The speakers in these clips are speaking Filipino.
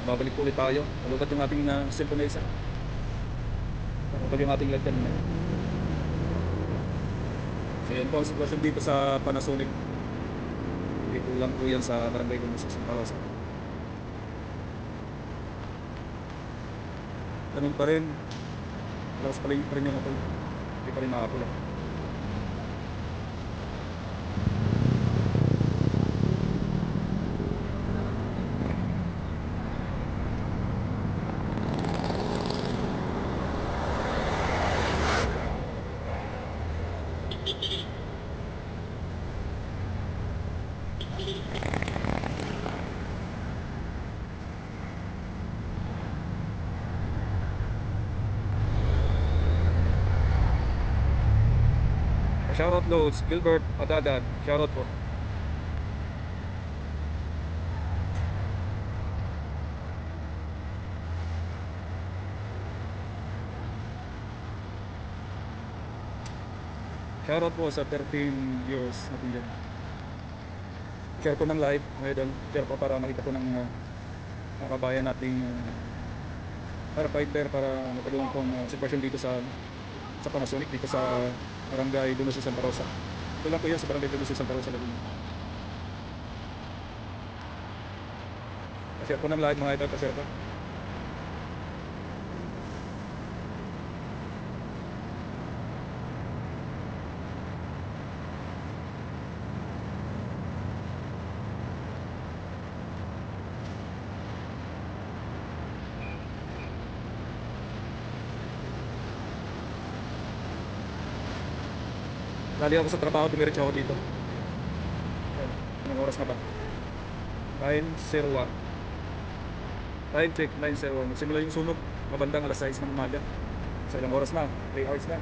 At babalik po ulit tayo. Malugad yung ating cellphone na isa. Malugad yung ating light kanina. So yan po ang sitwasyon dito sa Panasonic. Dito lang po yan sa Barangay Gumus, Santa Rosa. Ganun pa rin. Lakas pa rin yung apoy. Hindi pa rin nakapula. Shoutout Loads, Gilbert Adadad, shoutout po. Shoutout po sa 13 viewers natin dyan. Share po ng live, ngayon share po para makita po ng mga kabayan nating firefighter para matulungan pong sitwasyon dito sa Panasonic, dito sa Barangay Dunos, Santa Rosa. Ito lang po yan sa Barangay Dunos, Santa Rosa. Share po ng live mga ito, share po. Lali ako sa trabaho, dumiretso ako dito. Anong oras na ba? 9:01. Time check, 9:01. Nagsimula yung sunog, mabandang alas 6 ng umaga. Sa ilang oras na, 3 hours na.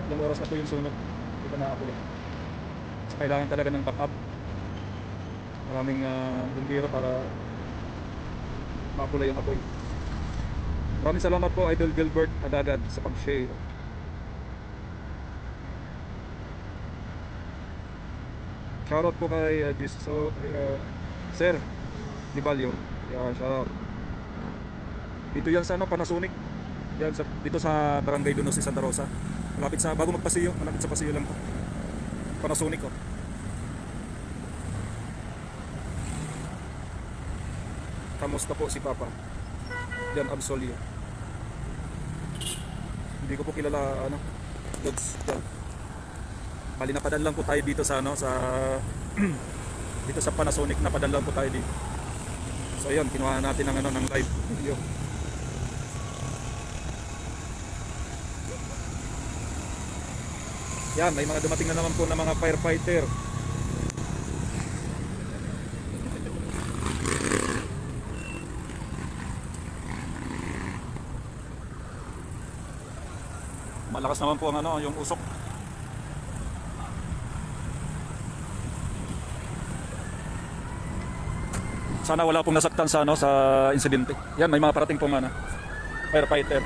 Ilang oras na po yung sunog, hindi pa nakapula. So, kailangan talaga ng backup. Maraming bumbiro para mapula yung apoy. Maraming salamat po Idol Gilbert Adagad sa pag-share. Shoutout po kay Sir Libalyo. Shoutout. Dito yan sa Panasonic. Yan dito sa Barangay Dunos, Santa Rosa. Malapit sa bago magpasiyo, malapit sa pasiyo lang po. Panasonic ko. Kamusta po si Papa? Yan Absolio. Hindi ko po kilala Lods. Bali napadaan lang po tayo dito sa dito sa Panasonic, napadaan lang po tayo dito. So ayun, kinuha natin ng live video. Yan, may mga dumating na naman po na mga firefighter. Malakas naman po ang yung usok. Sana wala pong nasaktan sa sa insidente. Yan, may mga parating pong firefighter.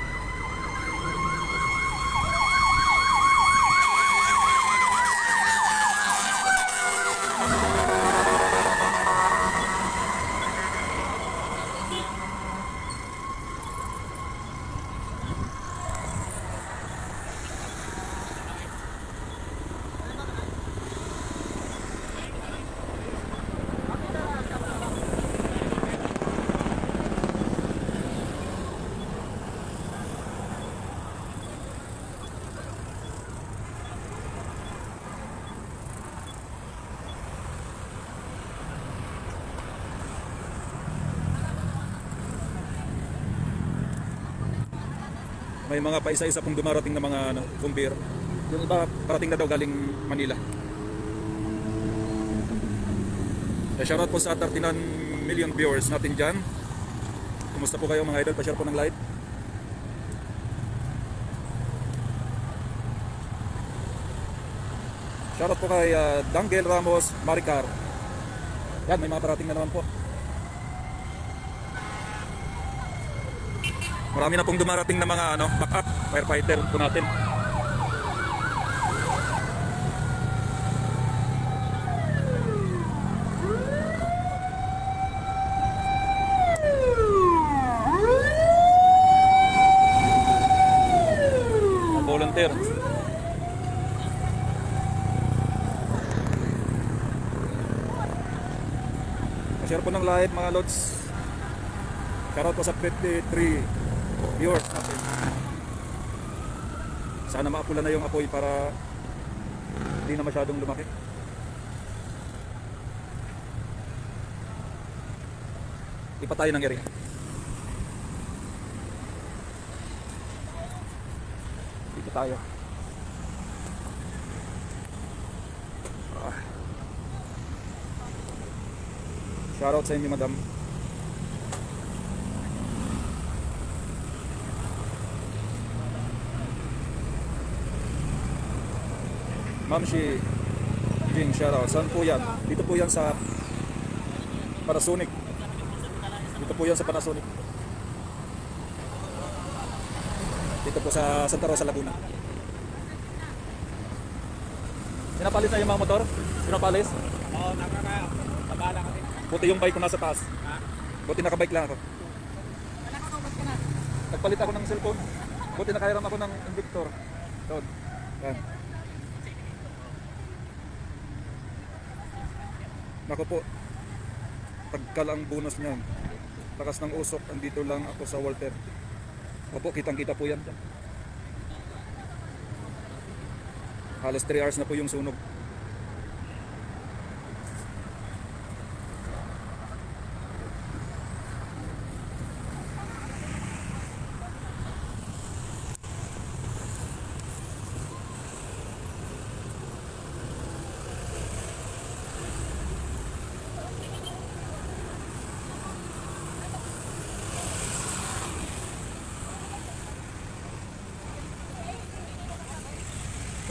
May mga paisa-isa pong dumarating na mga bumbero. Yung iba parating na daw galing Manila. Shoutout po sa 39 million viewers natin dyan. Kumusta po kayo mga idol? Pa-share po ng live. Shoutout po kay Dangel Ramos Maricar. Yan, may mga parating na naman po. Marami na pong dumarating na mga backup firefighter po natin. Share po ng live mga lods. Shoutout po sa 53 viewers natin. Sana maapula na yung apoy para hindi na masyadong lumaki. Ipatay ng area. Dito tayo. Shoutout sa inyo, madam. Ma'am si Jing, shoutout. Saan po yan? Dito po yan sa Panasonic. Dito po yan sa Panasonic. Dito po sa Santa Rosa, Laguna. Pinapalis na yung mga motor? Pinapalis? Oo, nakakabala kasi. Buti yung bike ko nasa taas. Buti nakabike lang ako. Nakakaubat ka na. Nagpalit ako ng cellphone. Buti nakahiram ako ng Invictor. Doon. Yan. Naku po. Tagkal ang bonus niyan. Lakas ng usok. Andito lang ako sa Walter. Opo, kitang-kita po yan. Halos 3 hours na po yung sunog.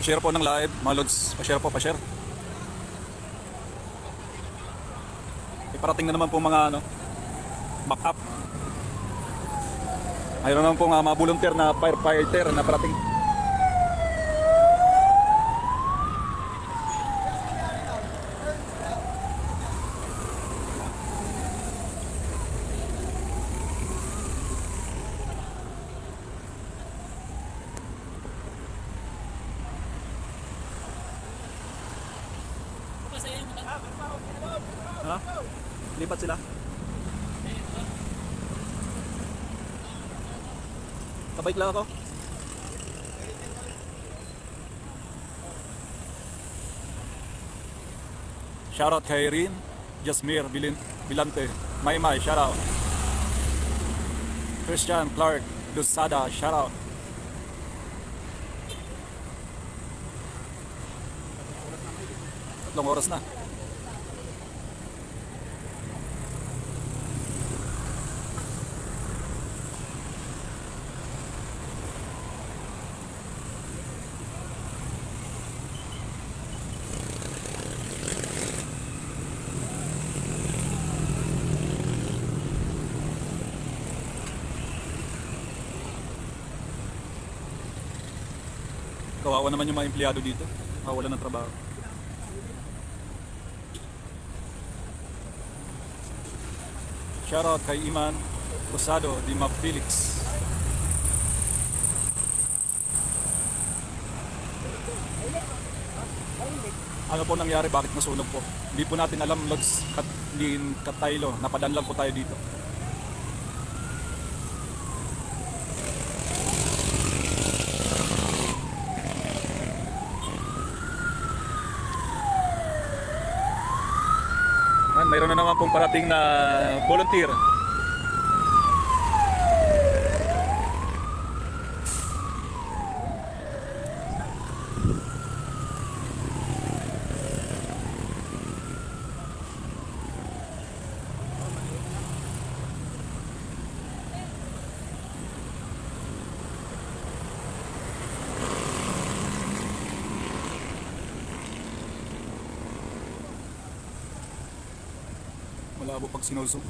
Pa-share po ng live, mga lods. Pa-share po, pa-share. Iparating na naman po mga back up. Mayroon naman po mga volunteer na firefighter na parating. Ha? Lipat sila. Kabike lang ako. Shoutout kay Rin, Jasmir, Bilante, Maymay, shoutout. Christian Clark, Lusada, shoutout. Tatlong oras na. Kawawa naman yung mga empleyado dito. Kawalan ng trabaho. Shoutout kay Iman Rosado di Map Felix. Ano po nangyari? Bakit nasunog po? Hindi po natin alam, Lods Katlin Kataylo. Napadaan lang po tayo dito. Mayroon na naman pong parating na volunteer. Malabo pag sinusog.